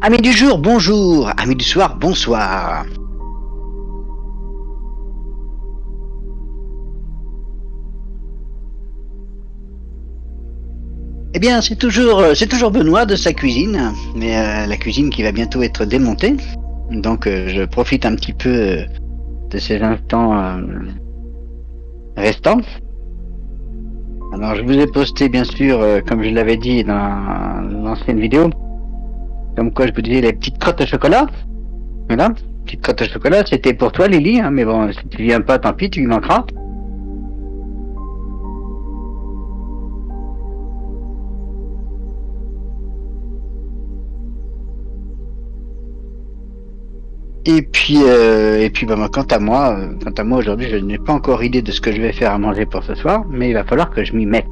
Amis du jour, bonjour. Amis du soir, bonsoir. Eh bien, c'est toujours Benoît de sa cuisine, mais la cuisine qui va bientôt être démontée. Donc, je profite un petit peu de ces instants restants. Alors, je vous ai posté, bien sûr, comme je l'avais dit dans l'ancienne vidéo, comme quoi je vous disais les petites crottes au chocolat. Voilà, petites crottes au chocolat, c'était pour toi, Lily, hein, mais bon, si tu viens pas, tant pis, tu y manqueras. Et puis bah, quant à moi aujourd'hui, je n'ai pas encore idée de ce que je vais faire à manger pour ce soir, mais il va falloir que je m'y mette.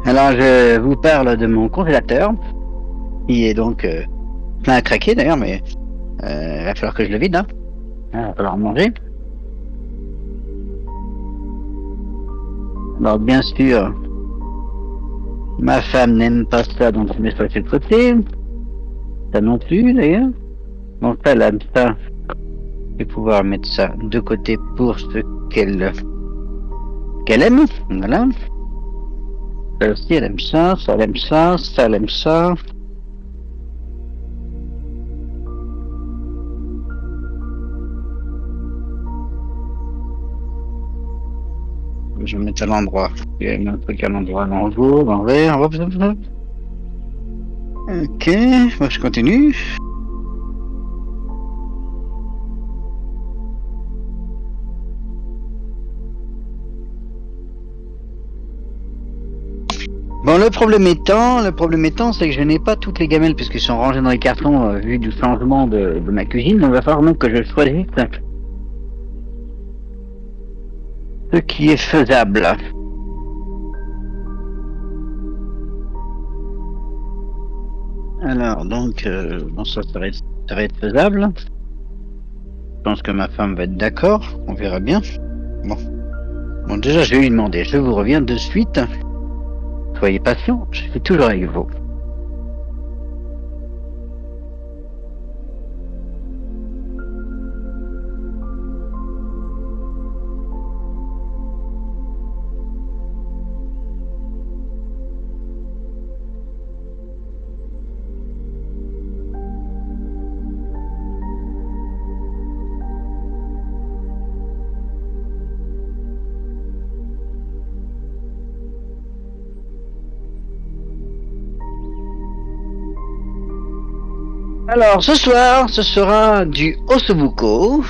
Alors, je vous parle de mon congélateur, qui est donc plein à craquer d'ailleurs, mais il va falloir que je le vide, hein. Il va falloir manger. Alors, bien sûr, ma femme n'aime pas ça, donc je mets ça sur le côté. Ça non plus d'ailleurs. Bon, ça, elle aime ça. Je vais pouvoir mettre ça de côté pour ce qu'elle aime. Voilà. Ça aussi, elle aime ça, ça elle aime ça, ça elle aime ça. Je vais mettre à l'endroit. Il y a un truc à l'endroit, l'envers. Hop, hop, hop. Ok, moi je continue. Bon, le problème étant, c'est que je n'ai pas toutes les gamelles puisqu'ils sont rangés dans les cartons vu du changement de ma cuisine. Donc il va falloir même que je choisisse ce qui est faisable. Alors, donc, bon, ça va être faisable. Je pense que ma femme va être d'accord. On verra bien. Bon. Bon, déjà, je vais lui demander. Je vous reviens de suite. Soyez patient, je suis toujours avec vous. Alors, ce soir, ce sera du ossobuco.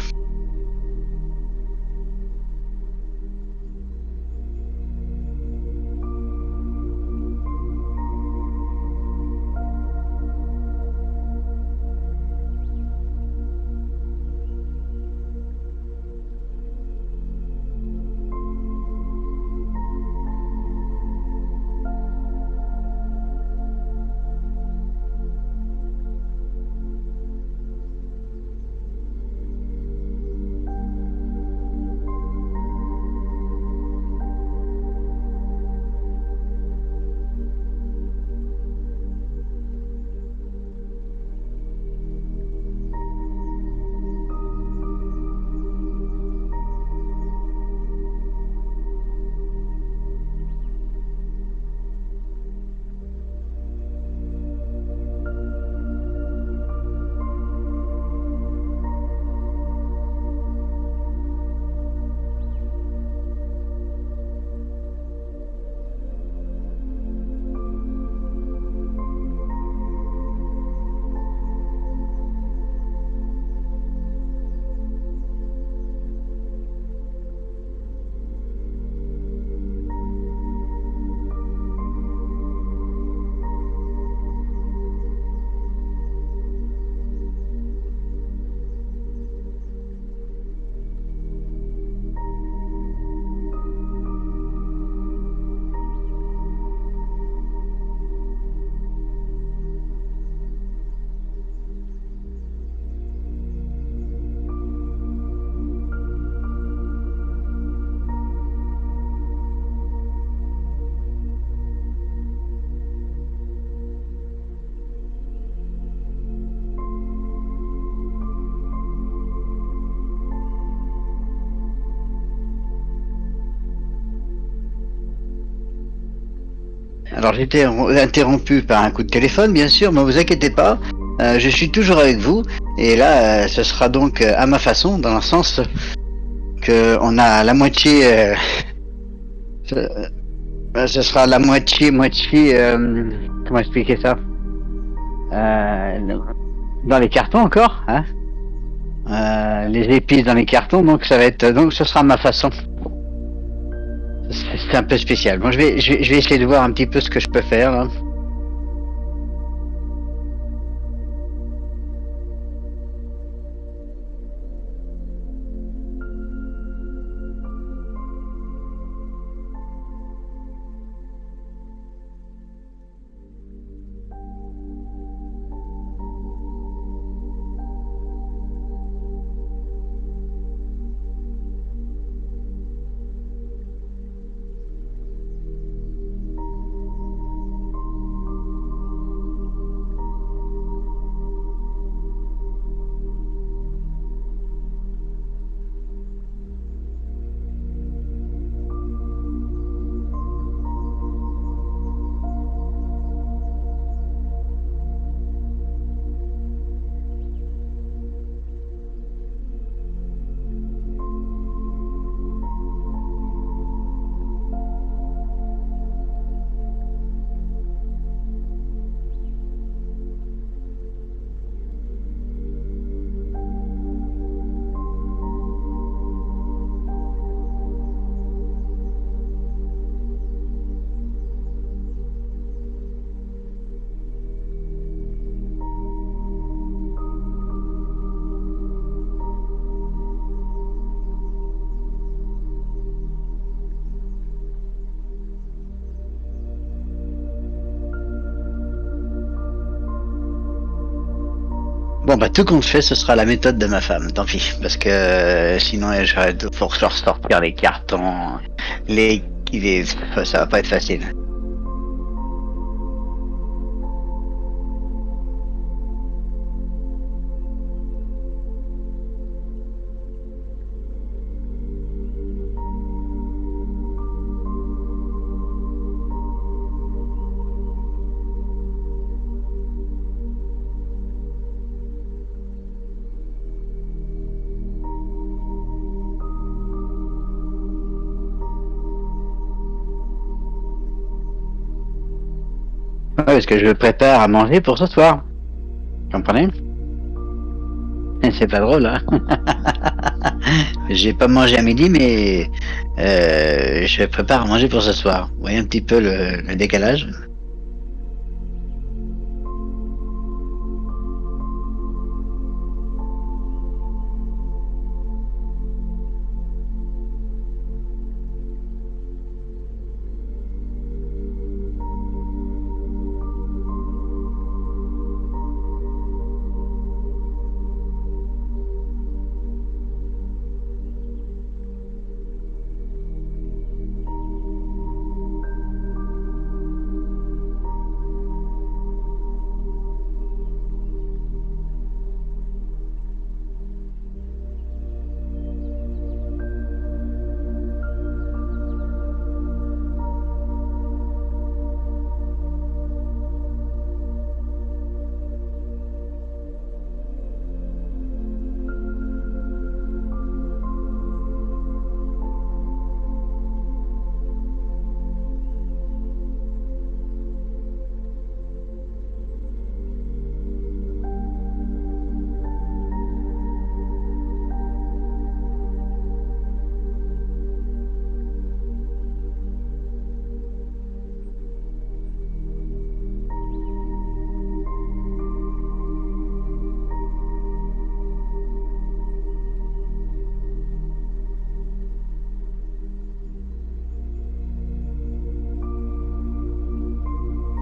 Alors j'étais interrompu par un coup de téléphone, bien sûr, mais vous inquiétez pas, je suis toujours avec vous. Et là, ce sera donc à ma façon, dans le sens que on a la moitié. Ce sera la moitié. Comment expliquer ça? Dans les cartons encore, hein? Les épices dans les cartons, donc ça va être, donc ce sera à ma façon. C'est un peu spécial. Bon, je vais essayer de voir un petit peu ce que je peux faire là. Bon, bah, tout compte fait, ce sera la méthode de ma femme, tant pis. Parce que sinon, j'aurais pour sortir les cartons, ça va pas être facile. Ouais, parce que je prépare à manger pour ce soir. Vous comprenez? C'est pas drôle, hein? J'ai pas mangé à midi, mais je prépare à manger pour ce soir. Vous voyez un petit peu le décalage?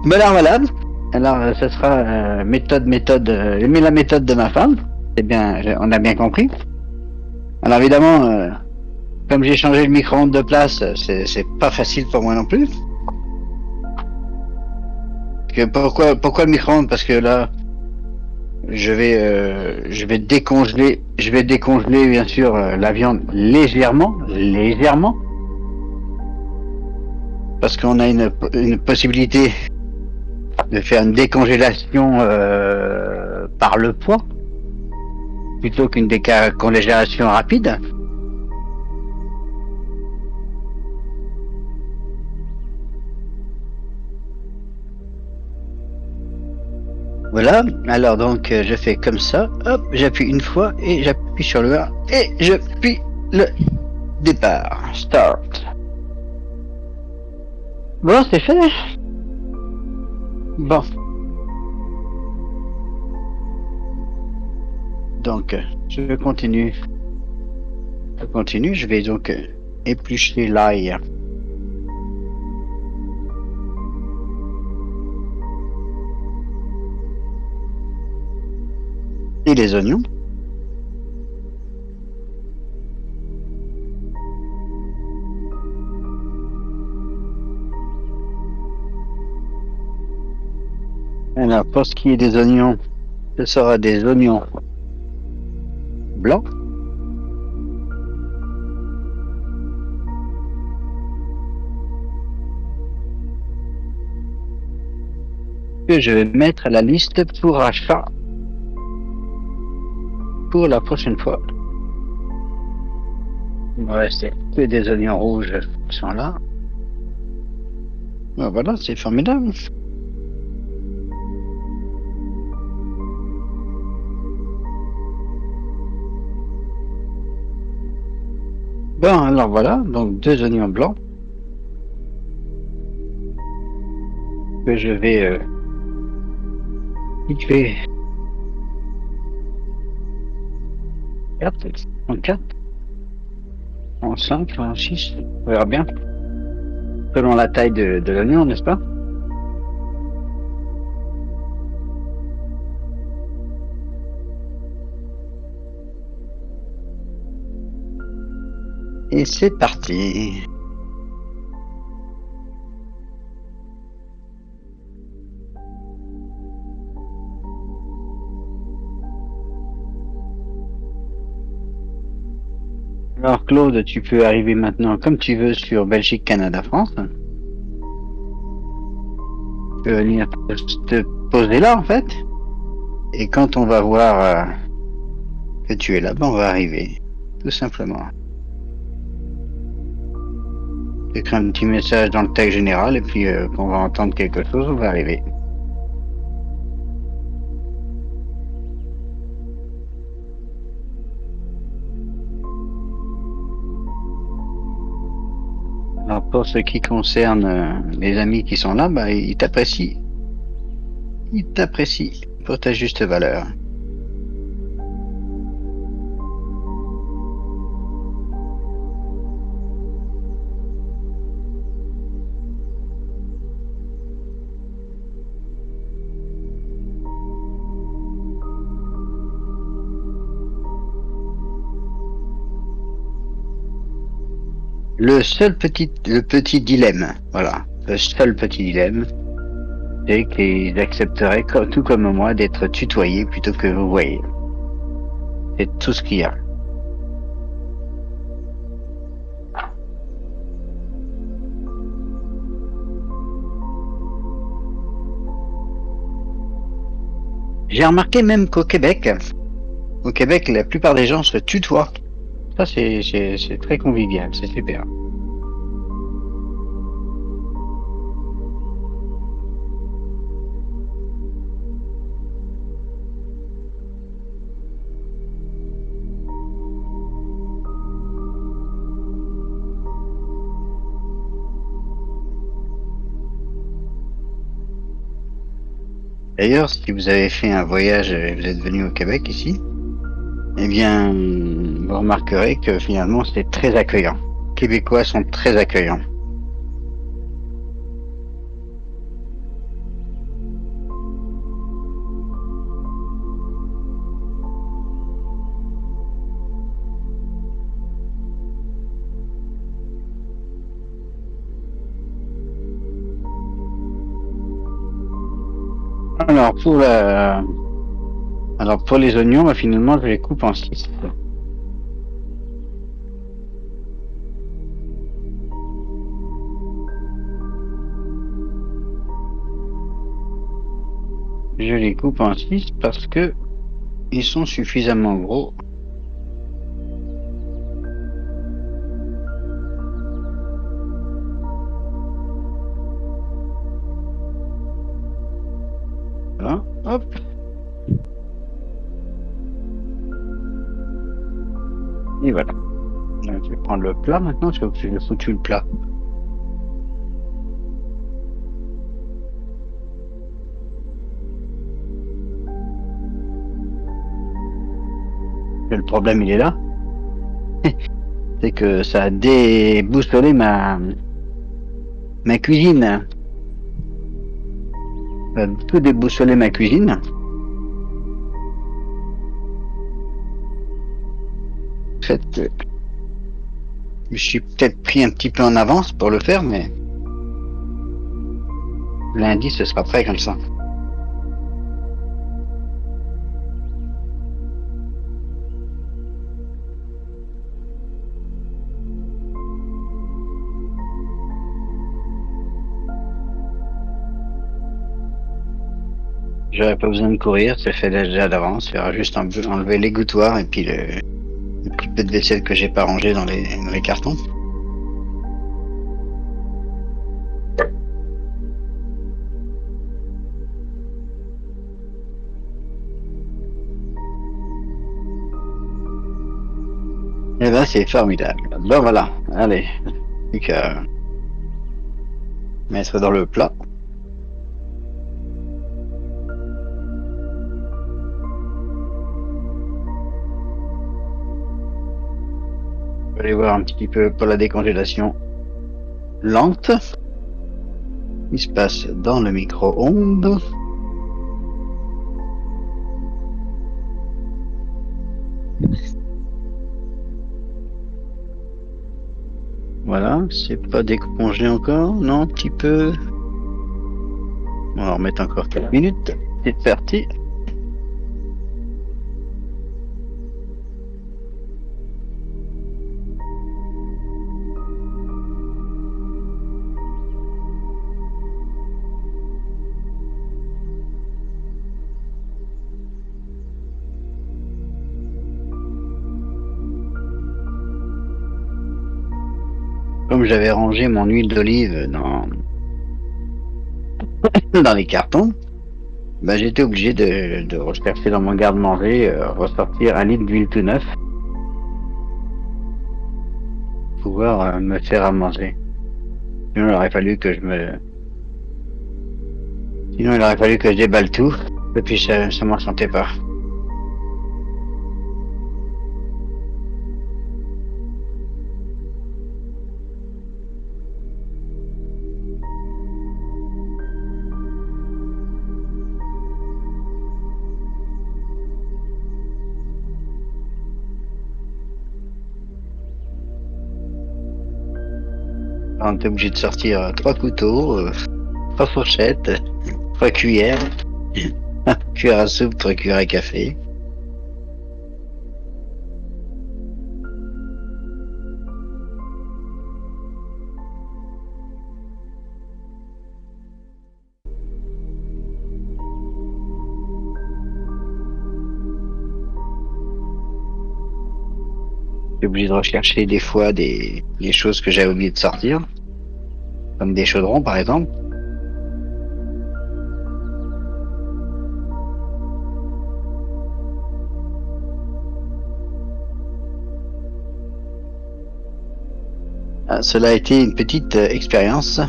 Ben alors voilà. Alors ce sera la méthode de ma femme. C'est bien, on a bien compris. Alors évidemment, comme j'ai changé le micro-ondes de place, c'est pas facile pour moi non plus. Pourquoi le micro-ondes? Parce que là, je vais décongeler bien sûr la viande légèrement. parce qu'on a une possibilité de faire une décongélation par le poids plutôt qu'une décongélation rapide. Voilà, alors donc je fais comme ça, hop, j'appuie une fois et j'appuie sur le 1 et j'appuie le départ, start. Bon, c'est fait. Bon. Donc, je continue. Je vais donc éplucher l'ail. Et les oignons. Alors, pour ce qui est des oignons, ce sera des oignons blancs. Que je vais mettre à la liste pour achat pour la prochaine fois. Il me reste que des oignons rouges qui sont là. Ben voilà, c'est formidable. Bon, alors voilà, donc 2 oignons blancs que je vais situer en 4, en 5, en 6, on verra bien, selon la taille de l'oignon, n'est-ce pas? Et c'est parti. Alors Claude, tu peux arriver maintenant comme tu veux sur Belgique, Canada, France. Tu peux venir te poser là en fait. Et quand on va voir que tu es là, ben on va arriver. Tout simplement. J'écris un petit message dans le tag général et puis quand on va entendre quelque chose, on va arriver. Alors pour ce qui concerne les amis qui sont là, bah, ils t'apprécient. Ils t'apprécient pour ta juste valeur. Le petit dilemme, voilà, le seul petit dilemme, c'est qu'ils accepteraient, tout comme moi, d'être tutoyés plutôt que vous voyez. C'est tout ce qu'il y a. J'ai remarqué même qu'au Québec, la plupart des gens se tutoient. Ça, c'est très convivial, c'est super. D'ailleurs, si vous avez fait un voyage et vous êtes venu au Québec ici, eh bien, vous remarquerez que finalement, c'est très accueillant. Les Québécois sont très accueillants. Alors pour les oignons, bah, finalement, je les coupe en 6. Je les coupe en 6 parce que ils sont suffisamment gros. Voilà, hop. Et voilà. Donc, je vais prendre le plat maintenant, parce que j'ai foutu le plat. Et le problème, il est là. C'est que ça a déboussolé ma cuisine. Ça a tout déboussolé ma cuisine. En fait, je suis peut-être pris un petit peu en avance pour le faire, mais lundi, ce sera prêt comme ça. J'aurais pas besoin de courir, c'est fait déjà d'avance. Il y aura juste un peu enlever l'égouttoir et puis le petit peu de vaisselle que j'ai pas rangé dans les cartons. Et ben c'est formidable. Bon voilà, allez, plus qu'à mettre dans le plat. On va aller voir un petit peu pour la décongélation lente. Il se passe dans le micro-ondes. Voilà, c'est pas décongelé encore, non, un petit peu. On va en remettre encore 4 minutes. C'est parti. Comme j'avais rangé mon huile d'olive dans les cartons, bah, j'étais obligé de rechercher dans mon garde-manger, ressortir 1 litre d'huile tout neuf pour pouvoir me faire à manger. Sinon, il aurait fallu que je déballe tout, et puis ça m'enchantait pas. On était obligé de sortir 3 couteaux, 3 fourchettes, 3 cuillères, cuillère à soupe, 3 cuillères à café. J'étais obligé de rechercher des fois des choses que j'avais oublié de sortir, comme des chaudrons par exemple. Ah, cela a été une petite expérience.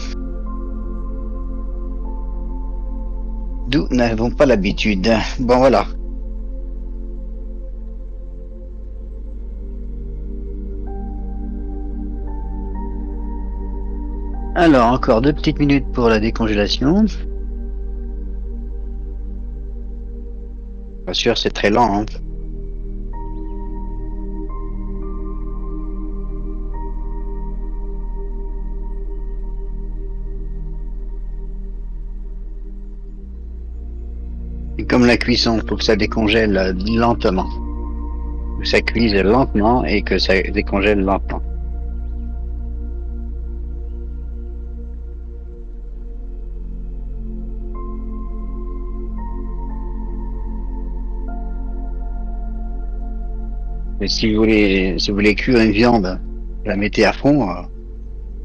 D'où n'avons pas l'habitude. Bon voilà. Alors encore 2 petites minutes pour la décongélation. Bien sûr, c'est très lent, hein. Et comme la cuisson, il faut que ça décongèle lentement. Que ça cuise lentement et que ça décongèle lentement. Et si vous voulez cuire une viande, la mettez à fond, ça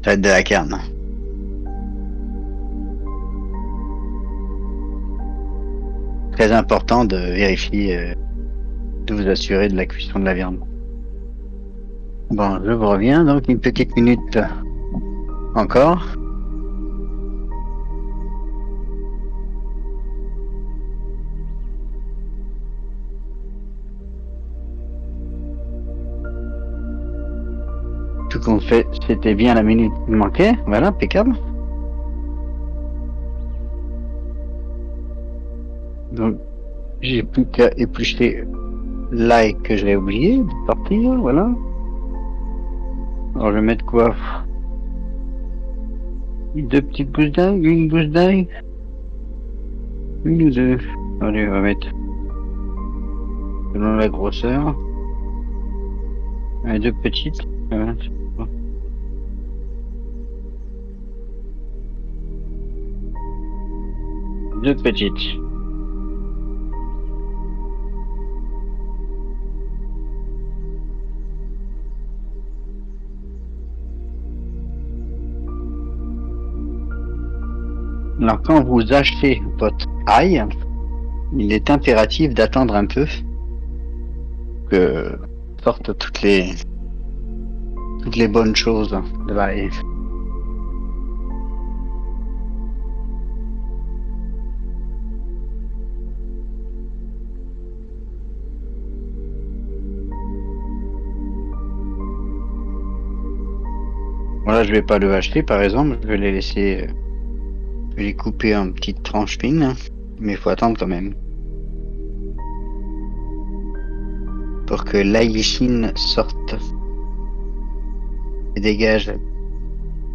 va être de la carne. Très important de vérifier, de vous assurer de la cuisson de la viande. Bon, je vous reviens, donc une petite minute encore. Tout compte fait, c'était bien la minute qui manquait. Voilà, impeccable. Donc, j'ai plus qu'à éplucher l'ail que j'avais oublié de sortir, voilà. Alors, je vais mettre quoi? Deux petites gousses d'ail, une gousse d'ail, une ou deux. Allez, on va mettre selon la grosseur. Allez, deux petites. Voilà. Deux petites. Alors, quand vous achetez votre ail, il est impératif d'attendre un peu que sortent toutes les bonnes choses de l'ail. Voilà, je vais pas le hacher par exemple, je vais les laisser, je vais les couper en petites tranches fines, mais il faut attendre quand même. Pour que l'aillicine sorte et dégage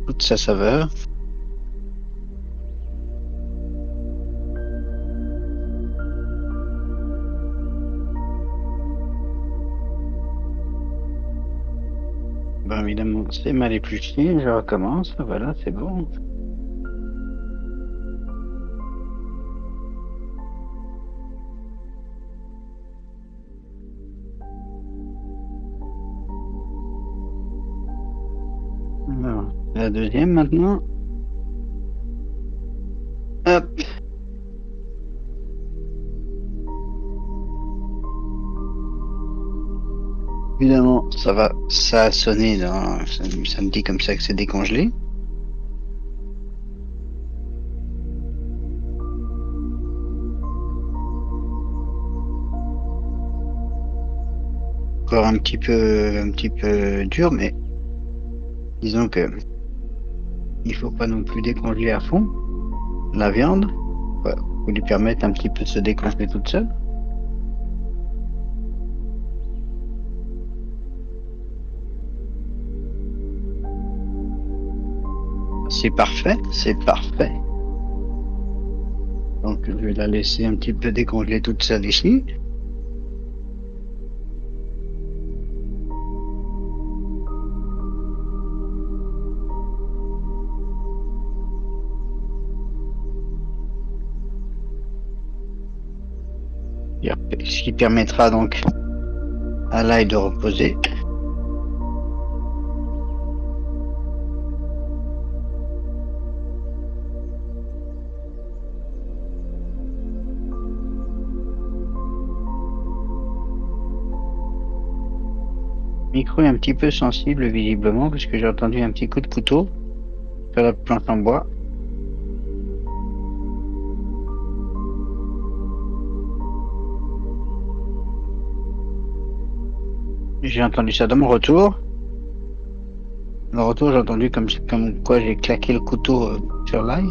toute sa saveur. Bon, évidemment, c'est mal épluché, je recommence, voilà, c'est bon. Alors, la deuxième maintenant. Hop. Évidemment, ça a sonné ça me dit comme ça que c'est décongelé. Encore un petit peu dur, mais disons que il faut pas non plus décongeler à fond la viande. Ouais, faut lui permettre un petit peu de se décongeler toute seule. C'est parfait, c'est parfait. Donc je vais la laisser un petit peu décongeler toute seule ici. Ce qui permettra donc à l'ail de reposer. Le micro est un petit peu sensible visiblement parce que j'ai entendu un petit coup de couteau sur la planche en bois. J'ai entendu ça dans mon retour. Dans le retour, j'ai entendu comme quoi j'ai claqué le couteau sur l'ail.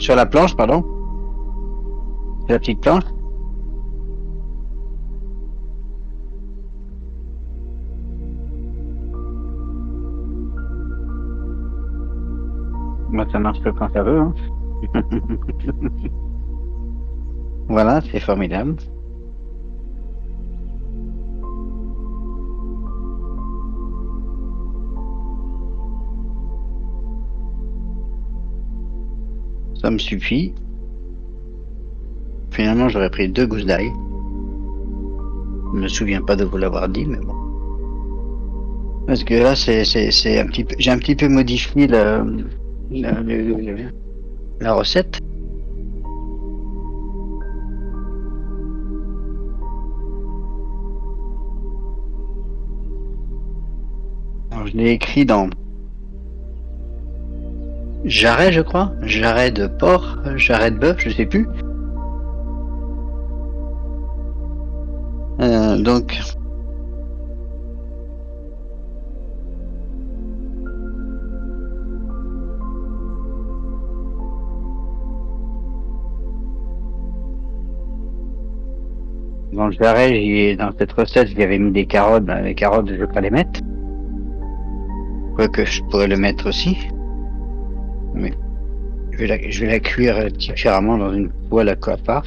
Sur la planche, pardon. Sur la petite planche. Moi, ça marche que quand ça veut. Hein. Voilà, c'est formidable. Ça me suffit. Finalement, j'aurais pris 2 gousses d'ail. Je me souviens pas de vous l'avoir dit, mais bon. Parce que là, c'est un petit peu, j'ai un petit peu modifié la recette. Alors, je l'ai écrit dans jarret, je crois, jarret de porc, jarret de bœuf, je sais plus. Donc, dans le jarret, dans cette recette, j'y avais mis des carottes. Ben, les carottes, je vais pas les mettre. Quoique je pourrais le mettre aussi. Mais je vais la cuire différemment dans une poêle à part.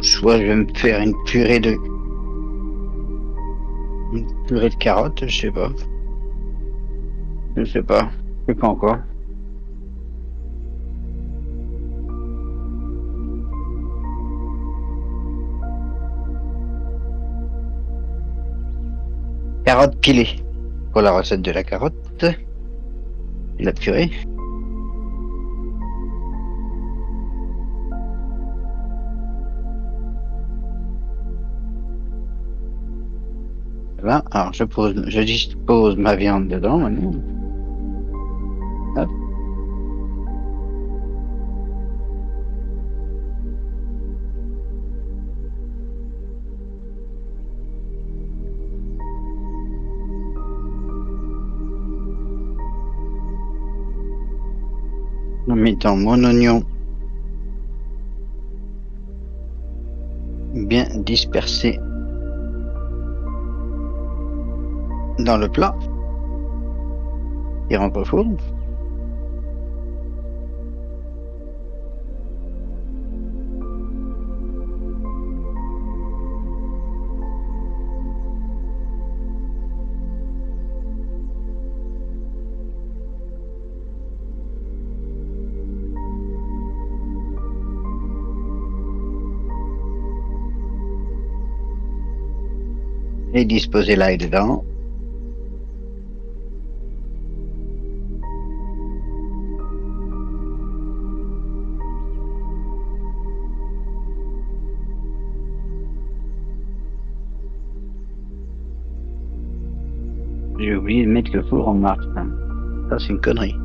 Soit je vais me faire une purée de carottes, je sais pas. Je sais pas. Je sais pas encore. Carotte pilée pour la recette de la carotte et la purée. Voilà. Alors je dispose ma viande dedans maintenant. Hop. En mettant mon oignon bien dispersé dans le plat et rentre au four. Et disposer l'ail dedans. J'ai oublié de mettre le four en marche. Ça, c'est une connerie.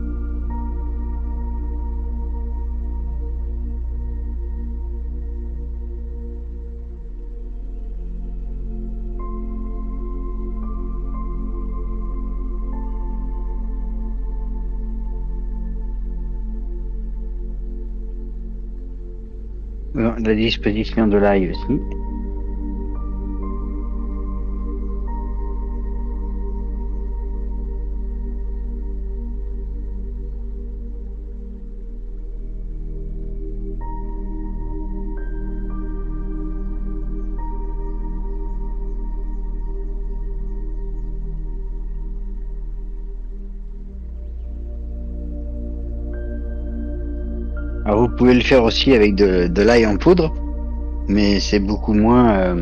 Bon, la disposition de l'ail aussi. Alors vous pouvez le faire aussi avec de l'ail en poudre, mais c'est beaucoup moins...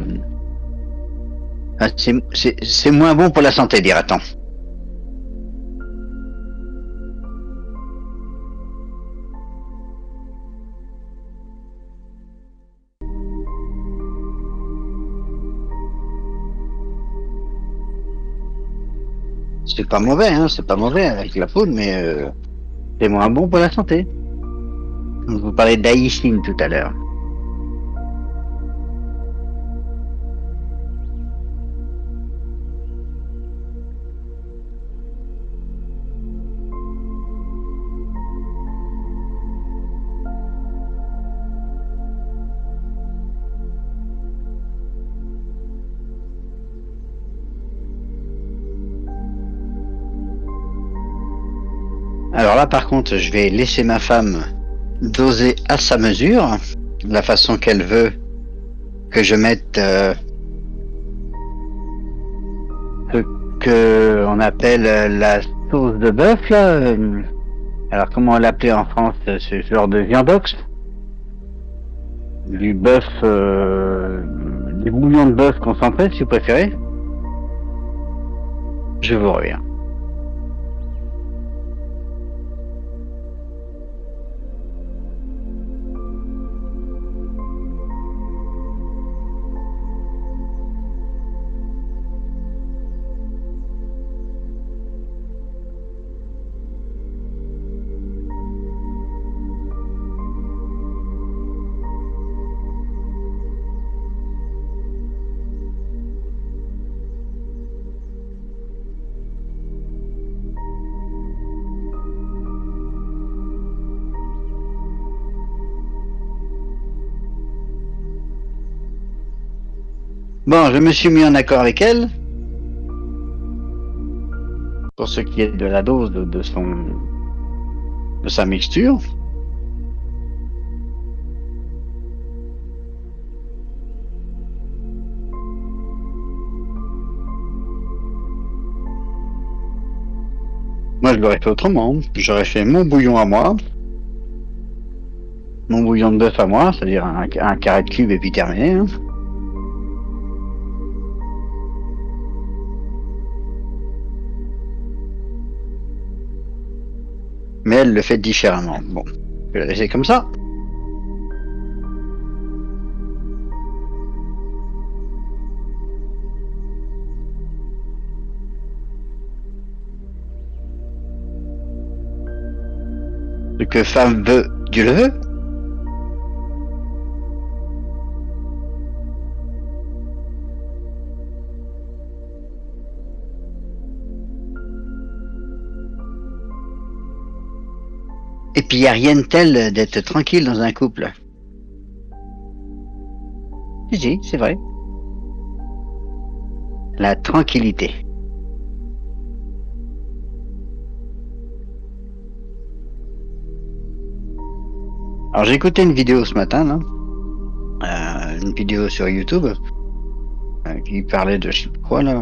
c'est moins bon pour la santé, dira-t-on. C'est pas mauvais, hein, c'est pas mauvais avec la poudre, mais c'est moins bon pour la santé. Vous parlez d'aïcine tout à l'heure. Alors là, par contre, je vais laisser ma femme doser à sa mesure, la façon qu'elle veut que je mette ce que on appelle la sauce de bœuf là. Alors comment on l'appelait en France, ce genre de viandox? du bœuf, des bouillons de bœuf concentré si vous préférez. Je vous reviens. Bon, je me suis mis en accord avec elle. Pour ce qui est de la dose de sa mixture. Moi, je l'aurais fait autrement. J'aurais fait mon bouillon à moi. Mon bouillon de bœuf à moi, c'est-à-dire un carré de cube et puis terminé. Hein. Mais elle le fait différemment. Bon, je vais la laisser comme ça. Ce que femme veut, Dieu le veut. Et puis il n'y a rien de tel d'être tranquille dans un couple. Si, c'est vrai. La tranquillité. Alors j'ai écouté une vidéo ce matin, là. Une vidéo sur YouTube qui parlait de je sais pas quoi là,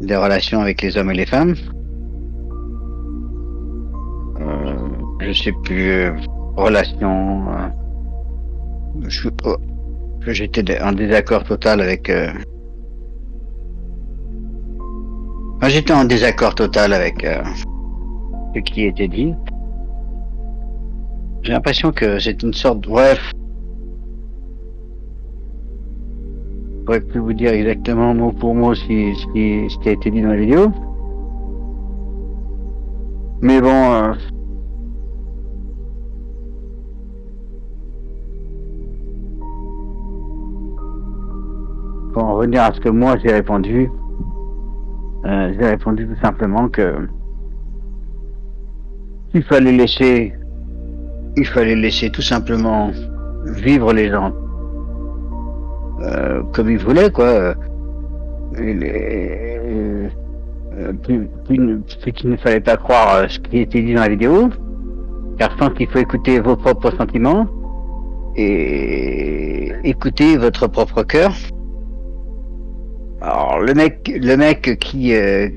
des relations avec les hommes et les femmes. Je sais plus, relations. J'étais en désaccord total avec. J'étais en désaccord total avec ce qui était dit. J'ai l'impression que c'est une sorte. Bref. Je pourrais plus vous dire exactement mot pour mot ce qui a été dit dans la vidéo. Mais bon. Pour en revenir à ce que moi j'ai répondu tout simplement que il fallait laisser tout simplement vivre les gens comme ils voulaient, quoi. C'est qu'il ne fallait pas croire ce qui était dit dans la vidéo, car je pense qu'il faut écouter vos propres sentiments et écouter votre propre cœur. Alors le mec qui a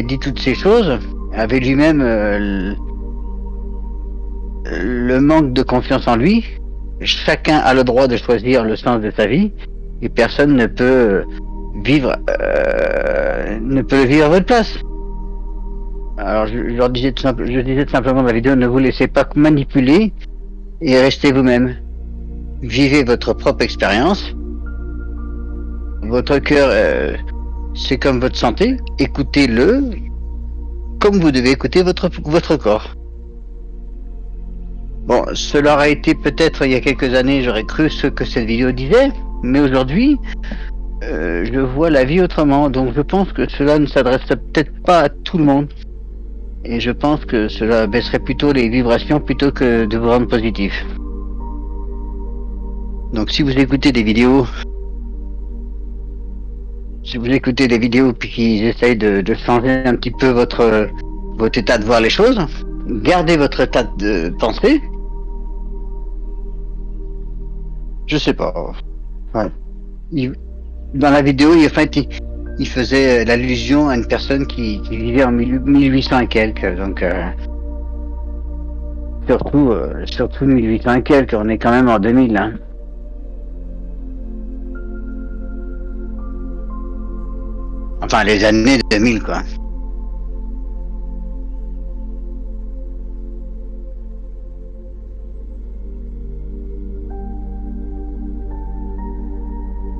dit toutes ces choses avait lui-même le manque de confiance en lui. Chacun a le droit de choisir le sens de sa vie et personne ne peut vivre le vivre à votre place. Alors je disais tout simplement dans la vidéo, ne vous laissez pas manipuler et restez vous-même. Vivez votre propre expérience. Votre cœur, c'est comme votre santé. Écoutez-le comme vous devez écouter votre corps. Bon, cela aurait été peut-être il y a quelques années, j'aurais cru ce que cette vidéo disait, mais aujourd'hui, je vois la vie autrement. Donc je pense que cela ne s'adresse peut-être pas à tout le monde. Et je pense que cela baisserait plutôt les vibrations plutôt que de vous rendre positif. Donc si vous écoutez des vidéos puis qu'ils essayent de changer un petit peu votre état de voir les choses, gardez votre état de pensée. Je sais pas. Ouais. Dans la vidéo, il faisait l'allusion à une personne qui vivait en 1800 et quelques. Donc surtout 1800 et quelques, on est quand même en 2000, hein. Enfin, les années 2000, quoi.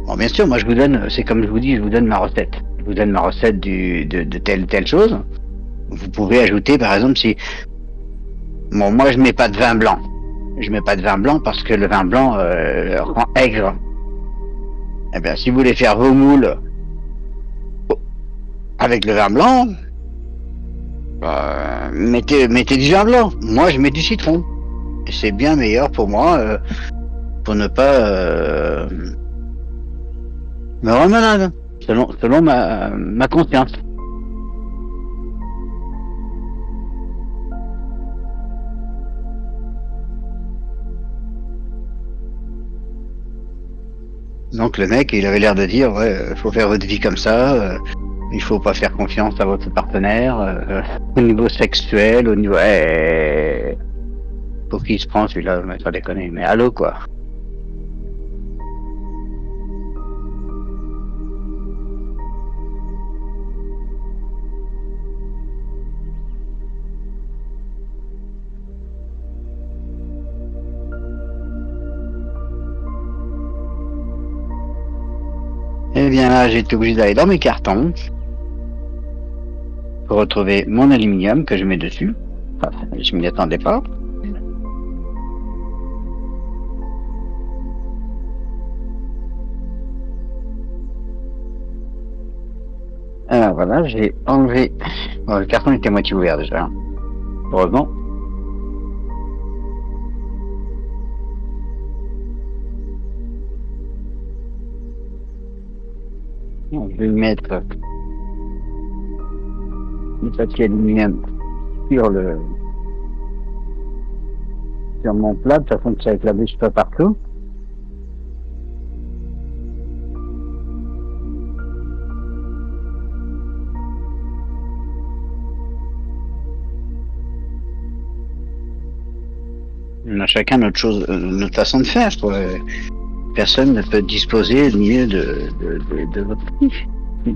Bon, bien sûr, moi je vous donne, c'est comme je vous dis, je vous donne ma recette. Je vous donne ma recette de telle chose. Vous pouvez ajouter, par exemple, si... Bon, moi je mets pas de vin blanc. Je mets pas de vin blanc parce que le vin blanc rend aigre. Eh bien, si vous voulez faire vos moules avec le vin blanc, mettez du vin blanc. Moi, je mets du citron. Et c'est bien meilleur pour moi, pour ne pas me rendre malade, selon ma conscience. Donc le mec, il avait l'air de dire, ouais, faut faire votre vie comme ça, il faut pas faire confiance à votre partenaire, au niveau sexuel, au niveau... pour qui il se prend celui-là, mais sans déconner, mais allô quoi. Eh bien là, j'ai été obligé d'aller dans mes cartons pour retrouver mon aluminium que je mets dessus. Enfin, je m'y attendais pas. Alors voilà, j'ai enlevé... Bon, le carton était à moitié ouvert déjà, hein. Heureusement. Je vais mettre le papier aluminium sur mon plat, de façon que ça éclabousse pas partout. On a chacun notre façon de faire, quoi. Personne ne peut disposer mieux de votre vie.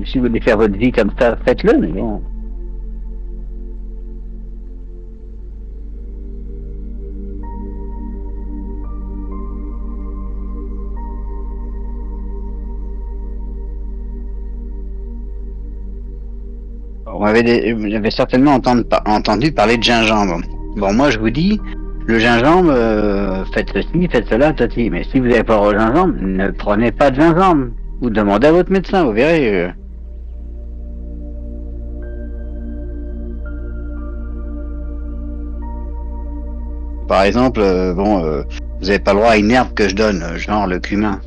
Si vous voulez faire votre vie comme ça, faites-le, mais bon. Vous avez certainement entendu parler de gingembre. Bon, moi je vous dis, le gingembre, faites ceci, faites cela, tati. Mais si vous n'avez pas au gingembre, ne prenez pas de gingembre. Ou demandez à votre médecin, vous verrez. Par exemple, vous n'avez pas le droit à une herbe que je donne, genre le cumin.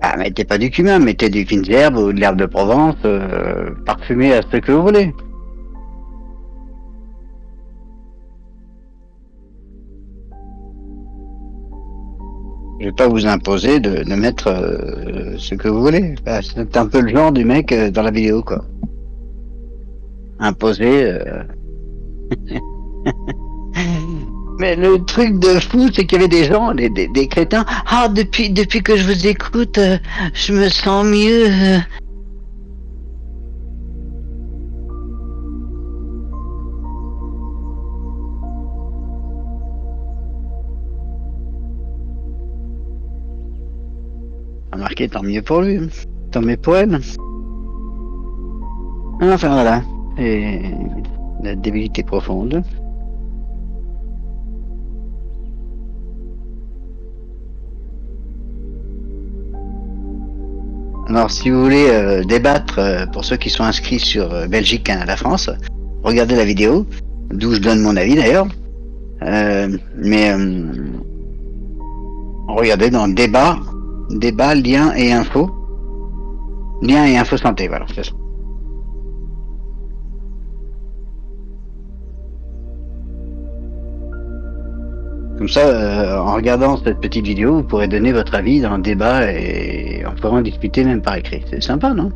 Ah, mettez pas du cumin, mettez du fines herbes ou de l'herbe de Provence, parfumée à ce que vous voulez. Je vais pas vous imposer de mettre ce que vous voulez. Bah, c'est un peu le genre du mec dans la vidéo, quoi. Imposer. Mais le truc de fou, c'est qu'il y avait des gens, des crétins. Ah, depuis que je vous écoute, je me sens mieux. Remarquez, tant mieux pour lui, tant mieux pour elle. Enfin voilà, et la débilité profonde. Alors si vous voulez débattre, pour ceux qui sont inscrits sur Belgique, Canada, France, regardez la vidéo, d'où je donne mon avis d'ailleurs. Mais regardez dans débat, lien et info. Lien et info santé, voilà, c'est ça. Comme ça, en regardant cette petite vidéo, vous pourrez donner votre avis dans le débat et on pourra en discuter même par écrit. C'est sympa, non?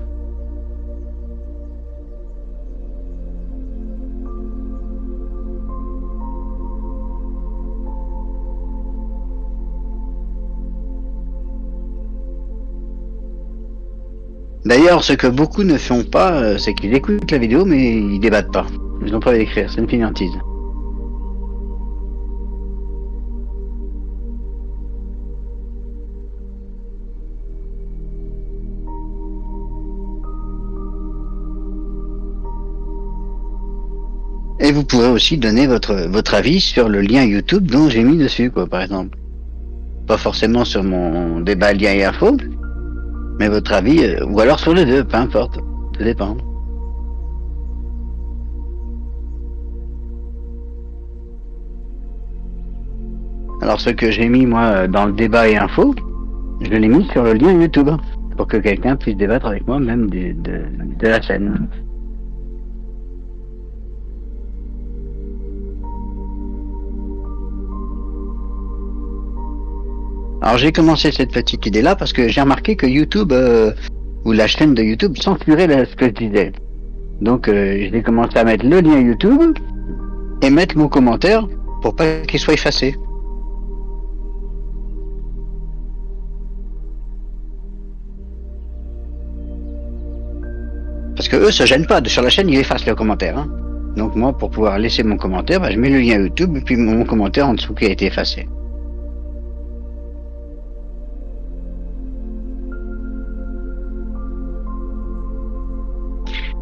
D'ailleurs, ce que beaucoup ne font pas, c'est qu'ils écoutent la vidéo, mais ils débattent pas. Ils n'ont pas envie d'écrire, c'est une fainéantise. Et vous pourrez aussi donner votre avis sur le lien YouTube dont j'ai mis dessus, quoi, par exemple. Pas forcément sur mon débat lien et info, mais votre avis, ou alors sur les deux, peu importe, ça dépend. Alors ce que j'ai mis moi dans le débat et info, je l'ai mis sur le lien YouTube, pour que quelqu'un puisse débattre avec moi même de la chaîne. Alors j'ai commencé cette petite idée-là parce que j'ai remarqué que YouTube, ou la chaîne de YouTube, censurait ce que je disais. Donc j'ai commencé à mettre le lien YouTube et mettre mon commentaire pour pas qu'il soit effacé. Parce que eux se gênent pas, sur la chaîne ils effacent le commentaire. Hein. Donc moi pour pouvoir laisser mon commentaire, bah, je mets le lien YouTube et puis mon commentaire en dessous qui a été effacé.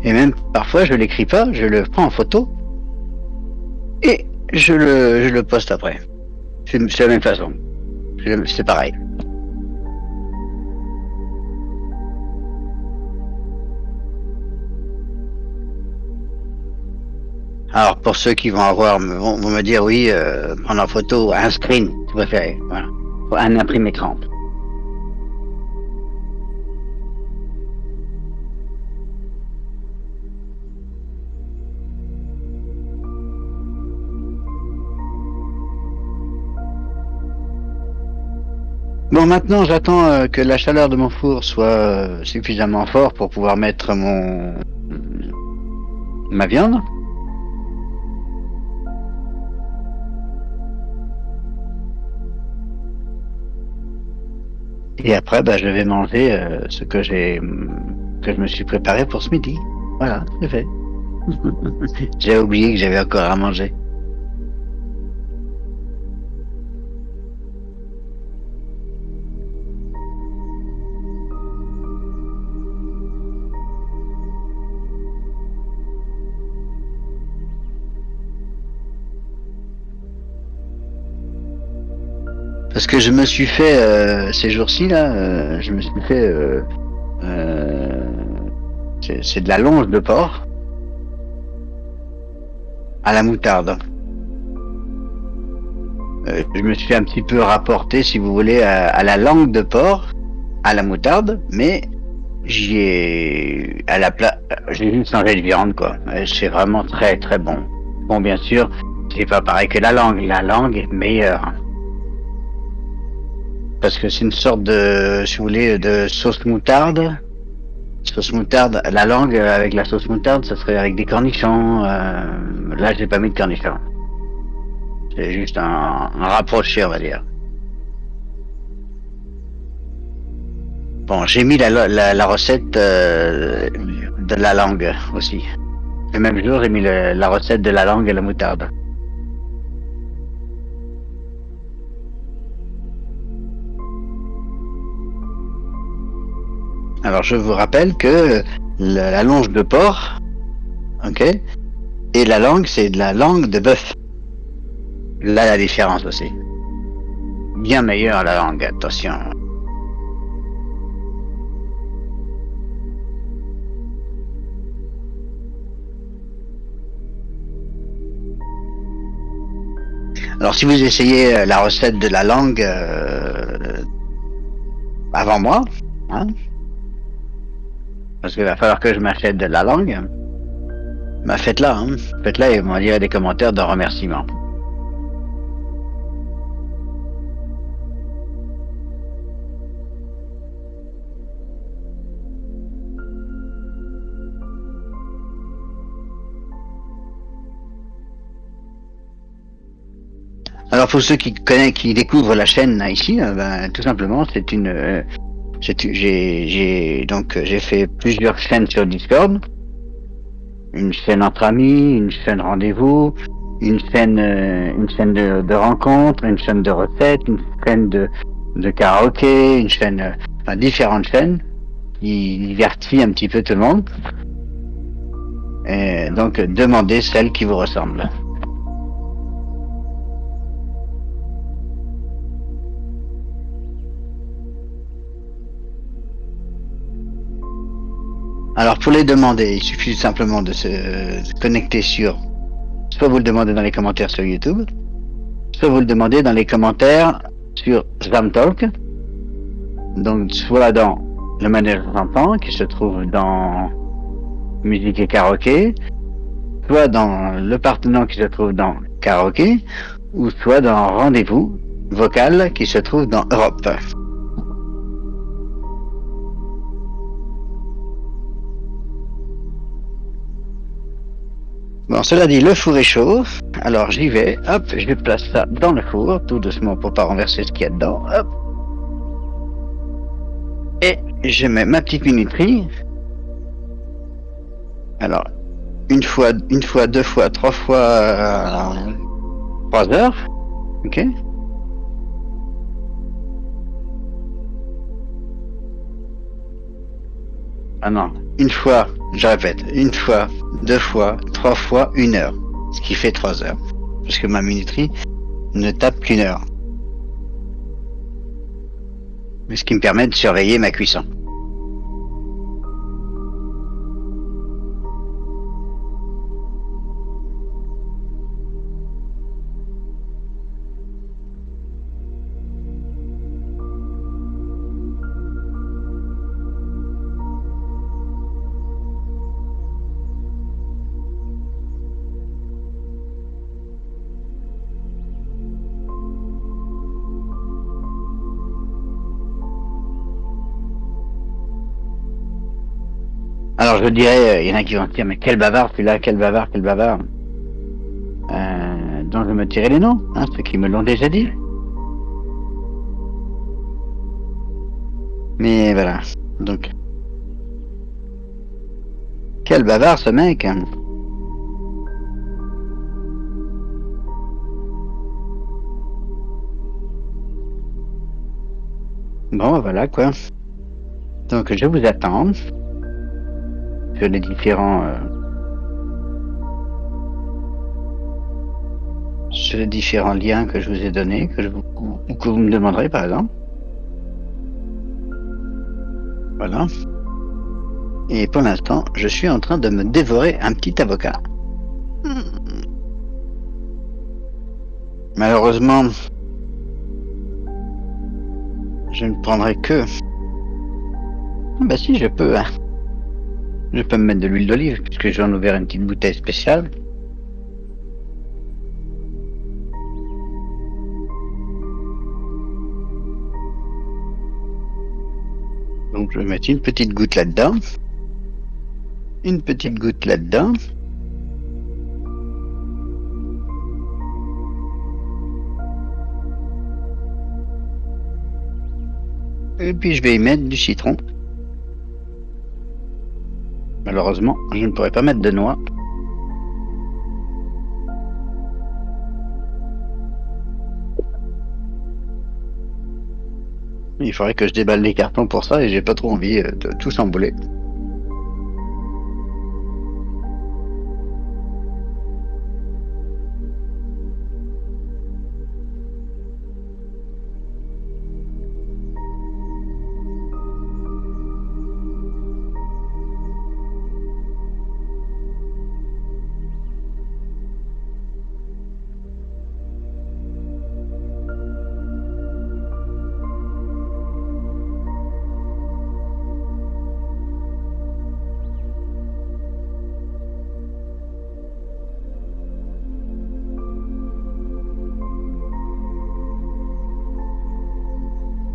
Et même parfois je l'écris pas, je le prends en photo et je le poste après. C'est la même façon. C'est pareil. Alors pour ceux qui vont avoir, vont me dire oui, prendre en photo un screen, tu préfères, voilà, un imprime écran. Bon, maintenant j'attends que la chaleur de mon four soit suffisamment forte pour pouvoir mettre ma viande. Et après, bah, je vais manger ce que je me suis préparé pour ce midi. Voilà, c'est fait. J'ai oublié que j'avais encore à manger. Parce que je me suis fait ces jours-ci là, je me suis fait c'est de la longe de porc à la moutarde. Je me suis un petit peu rapporté, si vous voulez, à la langue de porc à la moutarde, mais j'ai juste changé de viande quoi. C'est vraiment très très bon. Bon, bien sûr, c'est pas pareil que la langue. La langue est meilleure. Parce que c'est une sorte de, si vous voulez, de sauce moutarde. Sauce moutarde, la langue avec la sauce moutarde, ça serait avec des cornichons. Là, j'ai pas mis de cornichons. C'est juste un rapproché, on va dire. Bon, j'ai mis la recette de la langue aussi. Le même jour, j'ai mis la recette de la langue et la moutarde. Alors je vous rappelle que la longe de porc, ok, et la langue c'est de la langue de bœuf. Là la différence aussi. Bien meilleure la langue, attention. Alors si vous essayez la recette de la langue avant moi, hein, parce qu'il va falloir que je m'achète de la langue, bah faites-la, hein. Faites-la et vous m'en direz des commentaires de remerciements. Alors pour ceux qui découvrent la chaîne ici, ben, tout simplement c'est une J'ai fait plusieurs chaînes sur Discord. Une chaîne entre amis, une chaîne rendez-vous, une chaîne de rencontres, une chaîne de recettes, une chaîne de karaoké, une chaîne, enfin, différentes chaînes qui divertit un petit peu tout le monde. Et donc, demandez celle qui vous ressemble. Alors, pour les demander, il suffit simplement de se connecter sur... Soit vous le demandez dans les commentaires sur YouTube, soit vous le demandez dans les commentaires sur Zamtalk. Donc, soit dans le manège rampant qui se trouve dans musique et karaoké, soit dans le partenaire qui se trouve dans karaoké, ou soit dans rendez-vous vocal qui se trouve dans Europe. Bon, cela dit, le four est chaud. Alors j'y vais, hop, je place ça dans le four, tout doucement pour pas renverser ce qu'il y a dedans, hop. Et je mets ma petite minuterie. Alors, une fois, deux fois, trois fois, 3 heures, ok. Ah non, une fois, je répète, une fois, deux fois, trois fois, 1 heure. Ce qui fait 3 heures. Parce que ma minuterie ne tape qu'1 heure. Mais ce qui me permet de surveiller ma cuisson. Alors je dirais, il y en a qui vont se dire, mais quel bavard celui-là, quel bavard, quel bavard. Donc je me tirer les noms, hein, ceux qui me l'ont déjà dit. Mais voilà, donc... Quel bavard ce mec, hein. Bon, voilà quoi. Donc je vous attends sur les différents liens que je vous ai donnés, ou que vous me demanderez par exemple. Voilà. Et pour l'instant, je suis en train de me dévorer un petit avocat. Malheureusement, je ne prendrai que... Bah si, je peux. Hein. Je peux me mettre de l'huile d'olive, puisque j'en ai ouvert une petite bouteille spéciale. Donc je vais mettre une petite goutte là-dedans. Une petite goutte là-dedans. Et puis je vais y mettre du citron. Malheureusement, je ne pourrais pas mettre de noix. Il faudrait que je déballe les cartons pour ça et j'ai pas trop envie de tout s'embouler.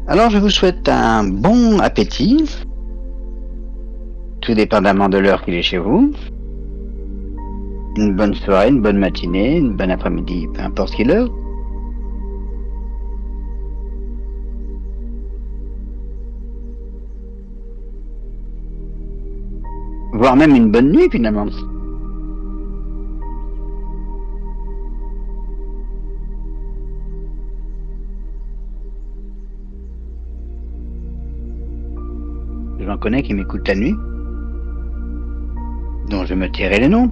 Alors je vous souhaite un bon appétit, tout dépendamment de l'heure qu'il est chez vous. Une bonne soirée, une bonne matinée, une bonne après-midi, peu importe quelle heure. voire même une bonne nuit finalement. J'en connais qui m'écoutent la nuit, dont je me tairai les noms.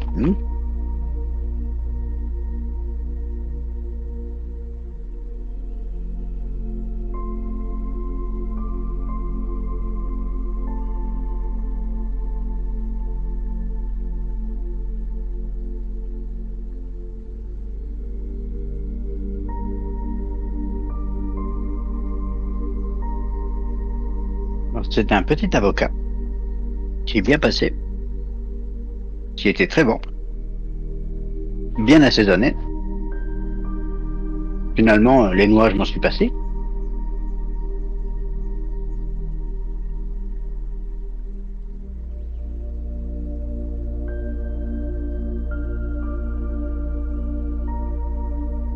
C'était un petit avocat qui est bien passé, qui était très bon, bien assaisonné. Finalement, les noix, je m'en suis passé.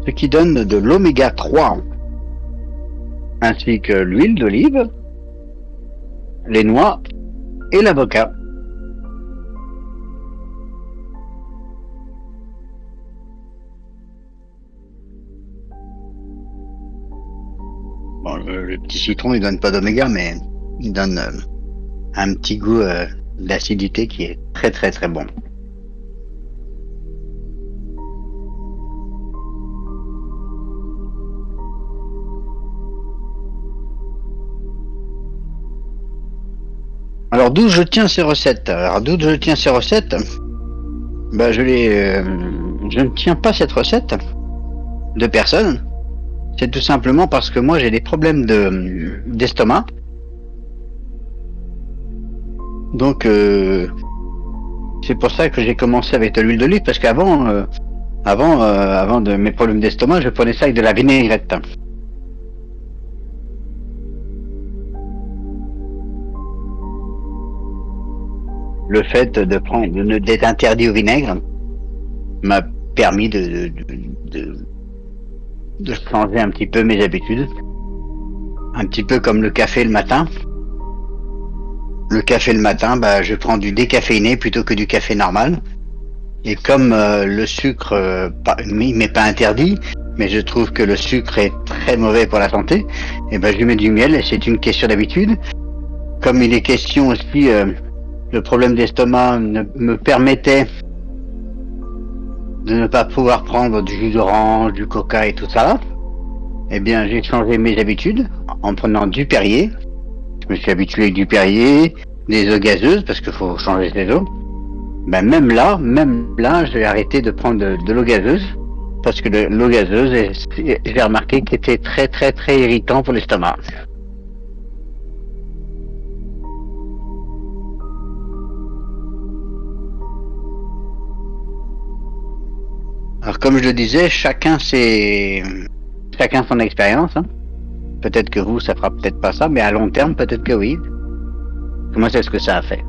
Ce qui donne de l'oméga 3, ainsi que l'huile d'olive, les noix et l'avocat. Bon, le petit citron, il donne pas d'oméga, mais il donne un petit goût d'acidité qui est très très très bon. Alors d'où je tiens ces recettes? Bah je ne tiens pas cette recette de personne. C'est tout simplement parce que moi j'ai des problèmes d'estomac. Donc c'est pour ça que j'ai commencé avec de l'huile d'olive, parce qu'avant avant de mes problèmes d'estomac, je prenais ça avec de la vinaigrette. Le fait d'être interdit au vinaigre m'a permis de changer un petit peu mes habitudes. Un petit peu comme le café le matin. Le café le matin, bah, je prends du décaféiné plutôt que du café normal. Et comme le sucre, il m'est pas interdit, mais je trouve que le sucre est très mauvais pour la santé, et ben je lui mets du miel, et c'est une question d'habitude. Comme il est question aussi, le problème d'estomac me permettait de ne pas pouvoir prendre du jus d'orange, du coca et tout ça, eh bien j'ai changé mes habitudes en prenant du Perrier. Je me suis habitué avec du Perrier, des eaux gazeuses, parce qu'il faut changer ses eaux. Ben même là, j'ai arrêté de prendre de l'eau gazeuse, parce que l'eau gazeuse, j'ai remarqué qu'elle était très très très irritant pour l'estomac. Alors comme je le disais, chacun son expérience. Hein. Peut-être que vous, ça fera peut-être pas ça, mais à long terme, peut-être que oui. Moi, c'est ce que ça a fait.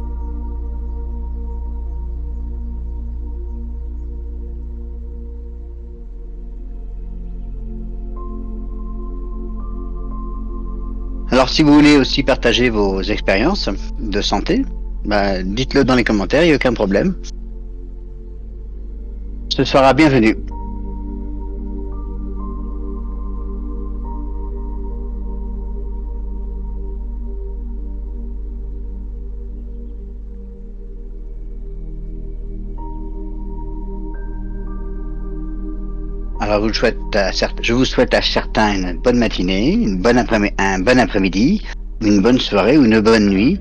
Alors si vous voulez aussi partager vos expériences de santé, bah, dites-le dans les commentaires, il n'y a aucun problème. Ce sera bienvenu. Alors je vous souhaite à certains une bonne matinée, un bon après-midi, une bonne soirée ou une bonne nuit,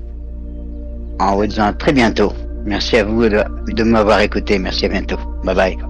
en vous disant à très bientôt. Merci à vous de m'avoir écouté, merci, à bientôt. Bye bye.